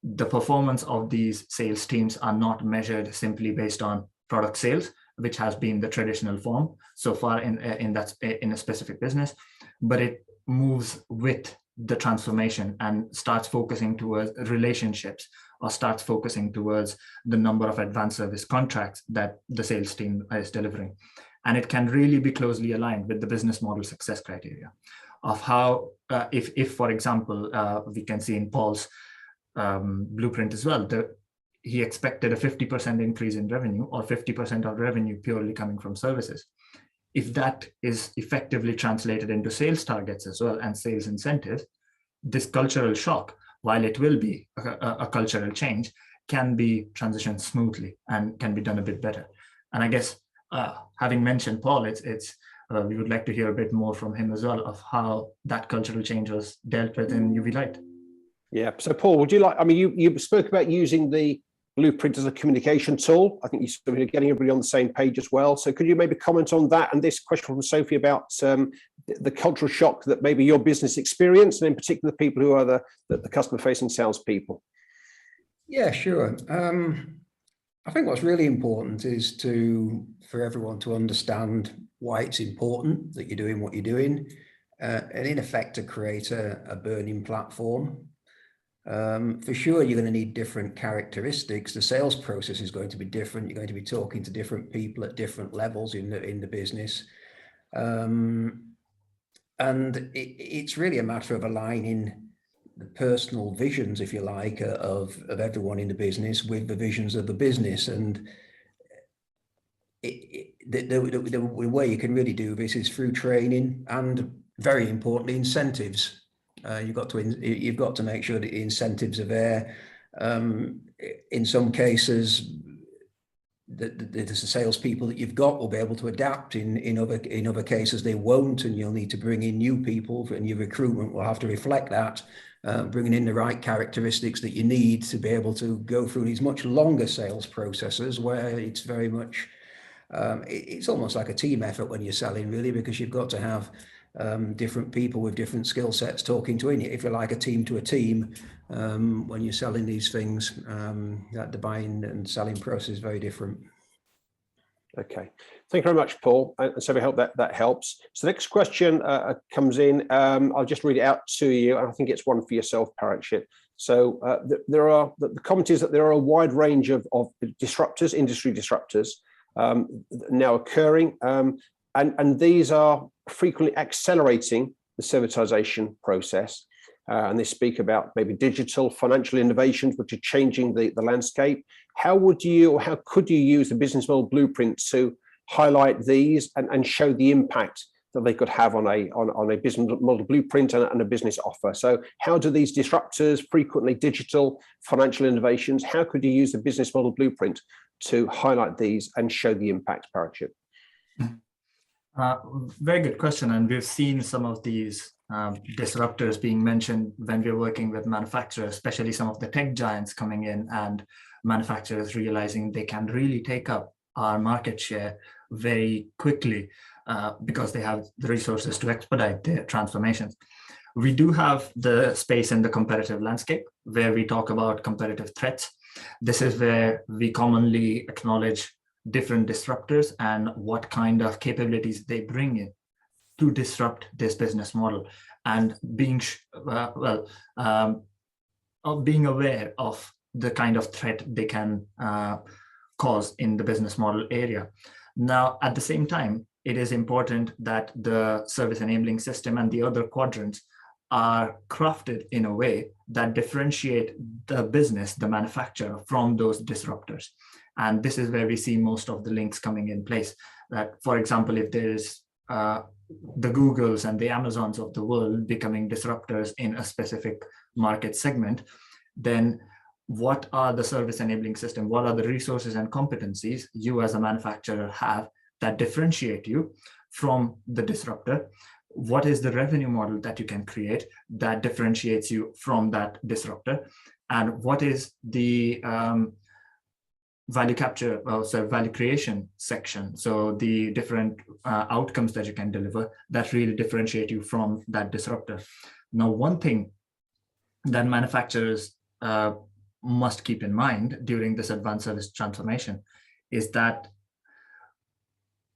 the performance of these sales teams are not measured simply based on product sales, which has been the traditional form so far in a specific business, but it moves with the transformation and starts focusing towards relationships, or starts focusing towards the number of advanced service contracts that the sales team is delivering. And it can really be closely aligned with the business model success criteria of how, if for example, we can see in Paul's blueprint as well, he expected a 50% increase in revenue, or 50% of revenue purely coming from services. If that is effectively translated into sales targets as well and sales incentives, this cultural shock, while it will be a cultural change, can be transitioned smoothly and can be done a bit better. And I guess having mentioned Paul, we would like to hear a bit more from him as well of how that cultural change was dealt with in UV Light. Yeah. So Paul, would you like, I mean, you spoke about using the blueprint as a communication tool. I think you're getting everybody on the same page as well. So could you maybe comment on that and this question from Sophie about the cultural shock that maybe your business experienced, and in particular the people who are the customer facing salespeople? Yeah, sure. I think what's really important is for everyone to understand why it's important that you're doing what you're doing, and in effect to create a burning platform. For sure, you're going to need different characteristics. The sales process is going to be different. You're going to be talking to different people at different levels in the business. And it's really a matter of aligning the personal visions, if you like, of everyone in the business with the visions of the business. And the way you can really do this is through training and, very importantly, incentives. You've got to make sure that the incentives are there. In some cases, the salespeople that you've got will be able to adapt. In other cases, they won't, and you'll need to bring in new people, and your recruitment will have to reflect that, bringing in the right characteristics that you need to be able to go through these much longer sales processes where it's very much, it's almost like a team effort when you're selling, really, because you've got to have different people with different skill sets talking to it. If you're like a team to a team, when you're selling these things, that the buying and selling process is very different. Okay, thank you very much, Paul. And so we hope that helps. So the next question comes in. I'll just read it out to you. And I think it's one for yourself, Parikshit. So the comment is that there are a wide range of disruptors, industry disruptors, now occurring, and these are frequently accelerating the servitization process. And they speak about maybe digital financial innovations which are changing the landscape. How could you use the business model blueprint to highlight these and show the impact that they could have on a business model blueprint and a business offer? So how do these disruptors, frequently digital financial innovations, how could you use the business model blueprint to highlight these and show the impact, Parikshit? Very good question. And we've seen some of these disruptors being mentioned when we're working with manufacturers, especially some of the tech giants coming in and manufacturers realizing they can really take up our market share very quickly because they have the resources to expedite their transformations. We do have the space in the competitive landscape where we talk about competitive threats. This is where we commonly acknowledge different disruptors and what kind of capabilities they bring in to disrupt this business model, and being aware of the kind of threat they can cause in the business model area. Now, at the same time, it is important that the service enabling system and the other quadrants are crafted in a way that differentiate the business, the manufacturer, from those disruptors. And this is where we see most of the links coming in place. That, for example, if there is the Googles and the Amazons of the world becoming disruptors in a specific market segment, then what are the service enabling system? What are the resources and competencies you as a manufacturer have that differentiate you from the disruptor? What is the revenue model that you can create that differentiates you from that disruptor? And what is the value capture, value creation section? So the different outcomes that you can deliver that really differentiate you from that disruptor. Now, one thing that manufacturers must keep in mind during this advanced service transformation is that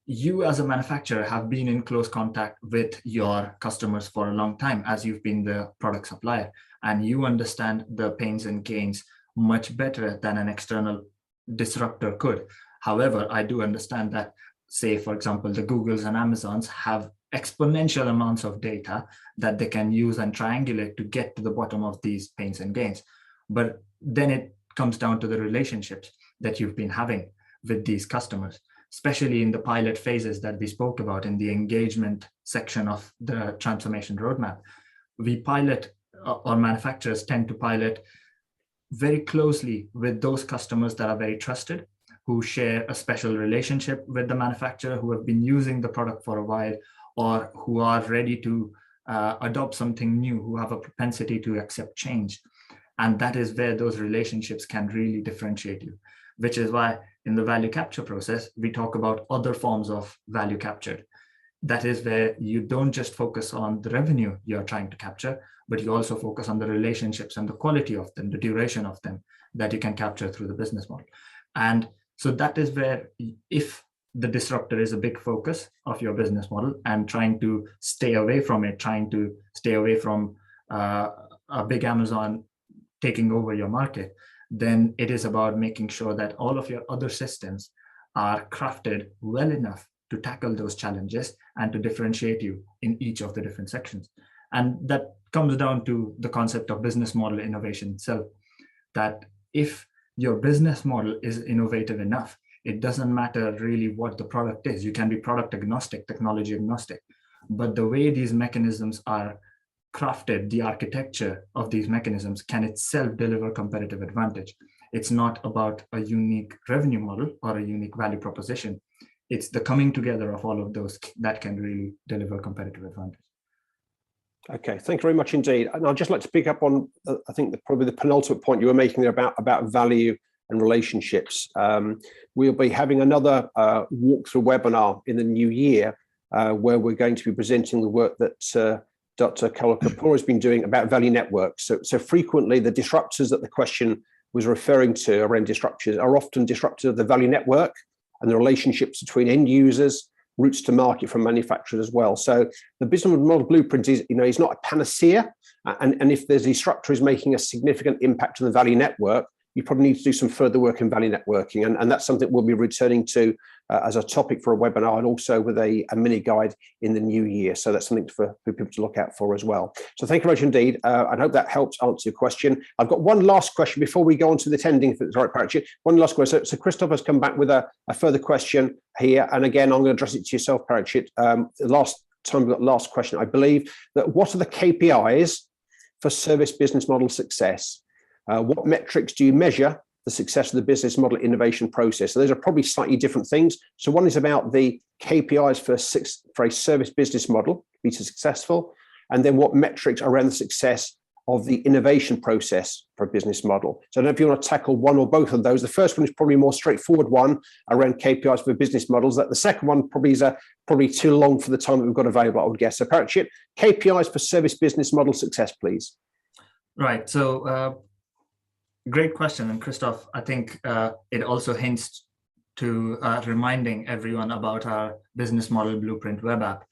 you as a manufacturer have been in close contact with your customers for a long time, as you've been the product supplier, and you understand the pains and gains much better than an external disruptor could. However, I do understand that, say, for example, the Googles and Amazons have exponential amounts of data that they can use and triangulate to get to the bottom of these pains and gains. But then it comes down to the relationships that you've been having with these customers, especially in the pilot phases that we spoke about in the engagement section of the transformation roadmap. We pilot, or manufacturers tend to pilot very closely with those customers that are very trusted, who share a special relationship with the manufacturer, who have been using the product for a while, or who are ready to adopt something new, who have a propensity to accept change. And that is where those relationships can really differentiate you, which is why in the value capture process, we talk about other forms of value captured. That is where you don't just focus on the revenue you're trying to capture, but you also focus on the relationships and the quality of them, the duration of them that you can capture through the business model. And so that is where, if the disruptor is a big focus of your business model and trying to stay away from it, trying to stay away from a big Amazon taking over your market, then it is about making sure that all of your other systems are crafted well enough to tackle those challenges and to differentiate you in each of the different sections. And that comes down to the concept of business model innovation itself, that if your business model is innovative enough, it doesn't matter really what the product is. You can be product agnostic, technology agnostic, but the way these mechanisms are crafted, the architecture of these mechanisms can itself deliver competitive advantage. It's not about a unique revenue model or a unique value proposition. It's the coming together of all of those that can really deliver competitive advantage. Okay, thank you very much indeed. And I'd just like to pick up on, I think probably the penultimate point you were making there about value and relationships. We'll be having another walkthrough webinar in the new year where we're going to be presenting the work that Dr. Kaur Kapoor has been doing about value networks. So frequently the disruptors that the question was referring to around disruptors are often disruptors of the value network and the relationships between end users, routes to market from manufacturers as well. So the business model blueprint is not a panacea. And if the disruptor is making a significant impact on the value network, you probably need to do some further work in value networking. And that's something we'll be returning to as a topic for a webinar, and also with a mini guide in the new year. So that's something for people to look out for as well. So thank you very much indeed. I hope that helps answer your question. I've got one last question before we go on to the attending, if it's right, Parachute. One last question. So Christoph has come back with a further question here. And again, I'm going to address it to yourself, Parachute. The last time we got last question, I believe, that what are the KPIs for service business model success? What metrics do you measure the success of the business model innovation process? So those are probably slightly different things. So one is about the KPIs for a service business model to be successful, and then what metrics around the success of the innovation process for a business model. So I don't know if you want to tackle one or both of those. The first one is probably a more straightforward one around KPIs for business models. That the second one probably is probably too long for the time that we've got available, I would guess. So Parachute, KPIs for service business model success, please. Right. So great question. And Christoph, I think it also hints to reminding everyone about our business model blueprint web app.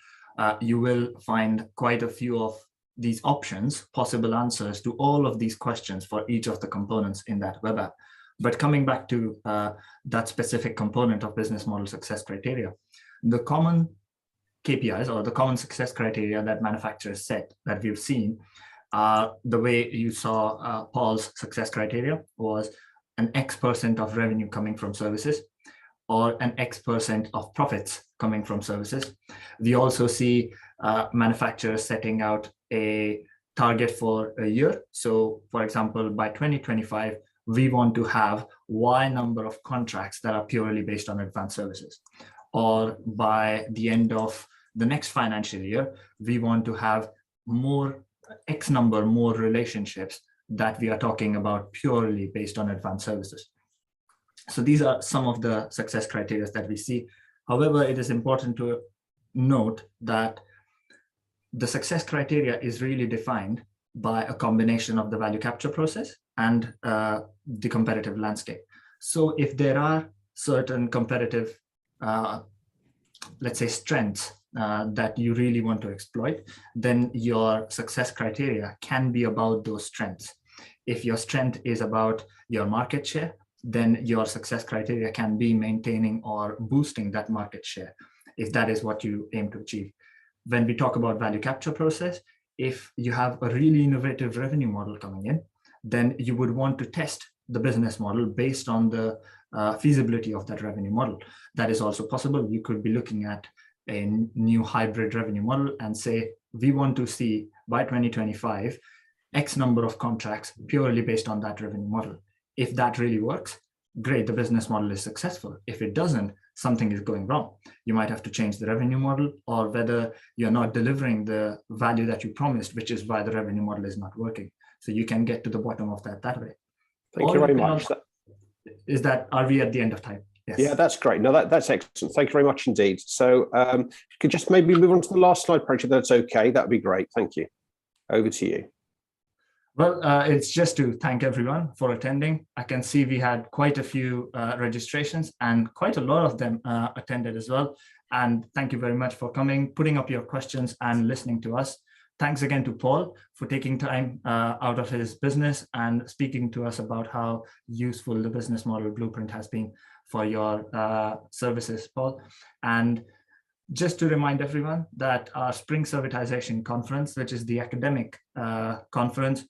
You will find quite a few of these options, possible answers to all of these questions for each of the components in that web app. But coming back to that specific component of business model success criteria, the common KPIs or the common success criteria that manufacturers set that we've seen, the way you saw Paul's success criteria was an X% of revenue coming from services, or an X% of profits coming from services. We also see manufacturers setting out a target for a year. So for example, by 2025, we want to have Y number of contracts that are purely based on advanced services. Or by the end of the next financial year, we want to have X number more relationships that we are talking about purely based on advanced services. So these are some of the success criteria that we see. However, it is important to note that the success criteria is really defined by a combination of the value capture process and the competitive landscape. So if there are certain competitive, let's say, strengths that you really want to exploit, then your success criteria can be about those strengths. If your strength is about your market share, then your success criteria can be maintaining or boosting that market share, if that is what you aim to achieve. When we talk about value capture process, if you have a really innovative revenue model coming in, then you would want to test the business model based on the feasibility of that revenue model. That is also possible. You could be looking at a new hybrid revenue model and say, we want to see by 2025, X number of contracts purely based on that revenue model. If that really works, great, the business model is successful. If it doesn't, something is going wrong. You might have to change the revenue model, or whether you're not delivering the value that you promised, which is why the revenue model is not working. So you can get to the bottom of that way. Thank you very much. Are we at the end of time? Yes. Yeah, that's great. No, that's excellent. Thank you very much indeed. So could just maybe move on to the last slide, Parachute, that's okay. That'd be great. Thank you. Over to you. Well, it's just to thank everyone for attending. I can see we had quite a few registrations and quite a lot of them attended as well. And thank you very much for coming, putting up your questions and listening to us. Thanks again to Paul for taking time out of his business and speaking to us about how useful the business model blueprint has been for your services, Paul. And just to remind everyone that our Spring Servitization Conference, which is the academic conference,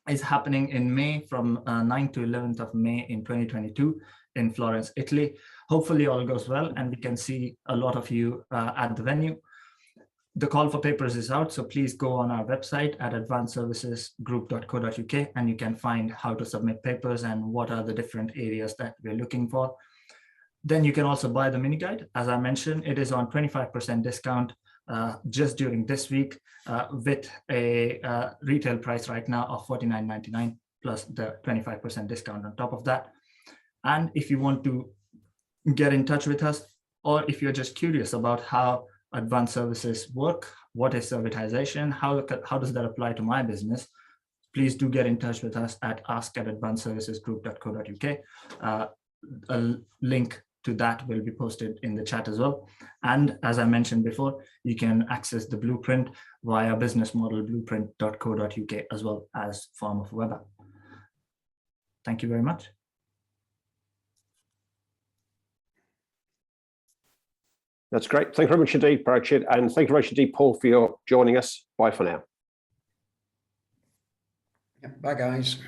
is happening in May from 9th to 11th of May in 2022 in Florence, Italy. Hopefully all goes well and we can see a lot of you at the venue. The call for papers is out, so please go on our website at advancedservicesgroup.co.uk and you can find how to submit papers and what are the different areas that we're looking for. Then you can also buy the mini guide. As I mentioned, it is on 25% discount just during this week with a retail price right now of $49.99 plus the 25% discount on top of that. And if you want to get in touch with us, or if you're just curious about how advanced services work, what is servitization, how does that apply to my business, please do get in touch with us at ask@advancedservicesgroup.co.uk. A link to that will be posted in the chat as well. And as I mentioned before, you can access the blueprint via businessmodelblueprint.co.uk as well as form of web app. Thank you very much. That's great. Thank you very much indeed, Parachit. And thank you very much indeed, Paul, for your joining us. Bye for now. Bye, guys.